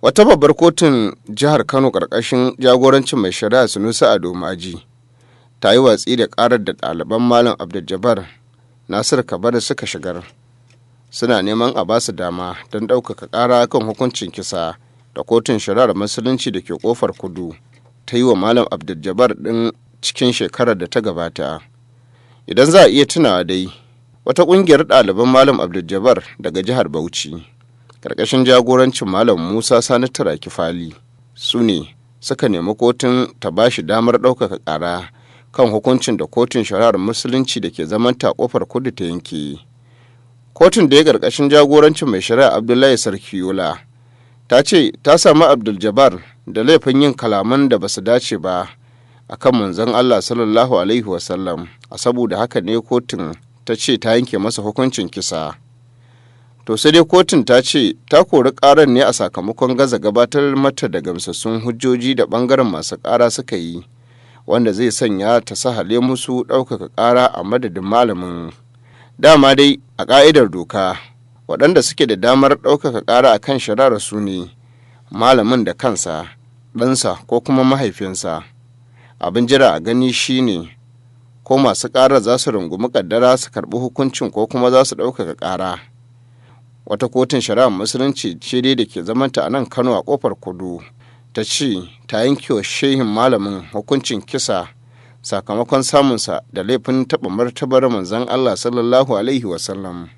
Wata babbar kotun jihar Kano ƙarƙashin jagorancin mai shari'a Sunusi Ado Maji ta yi watsi da ƙarar da ɗaliban Malam Abdul Nasir Kabara suka shigar. Suna neman a basu dama don ɗaukaka ƙara kan hukuncin kisa da kotun shari'ar musulunci da ke ƙofar kudu ta yi wa Malam Abdul ɗin cikin shekarar da ta gabata. Idan za a iya tunawa dai, wata ƙungiyar ɗaliban Malam Abdul daga jihar Bauchi ƙarƙashin jagorancin Malam Musa Sani Turaki Fali su ne suka nemi kotun ta ba shi damar ɗaukaka ƙara kan hukuncin da kotun shari'ar musulunci da ke zaman ta ƙofar kudu ta yanke. Kotun da ya ƙarƙashin jagorancin mai shari'a Abdullahi Sarkiyola ta ce ta sami Abdul da laifin yin kalaman da basu dace ba a kan manzon Allah sallallahu alaihi wasallam, a saboda haka ne kotun ta ce ta yanke masa hukuncin kisa. To sai dai kotun ta ce ta kori ƙarar ne a sakamakon gaza gabatar mata da gamsassun hujjoji da ɓangaren masu ƙara suka yi, wanda zai sanya ta sahale musu ɗaukaka ƙara a madadin malamin. Dama dai a ƙa'idar doka waɗanda suke da damar ɗaukaka ƙara a kan shari'ar su ne malamin da kansa, ɗansa ko kuma mahaifinsa. Abin jira a gani shine ko masu ƙarar za su rungumi ƙaddara su karɓi hukuncin ko kuma za su ɗaukaka ƙara. Wata kotun shari'ar musulunci ce dai da ke zamanta a nan Kano a ƙofar kudu ta ce ta yanke wa shehin malamin hukuncin kisa sakamakon samunsa da laifin taɓa martabar manzon Allah sallallahu alaihi wasallam.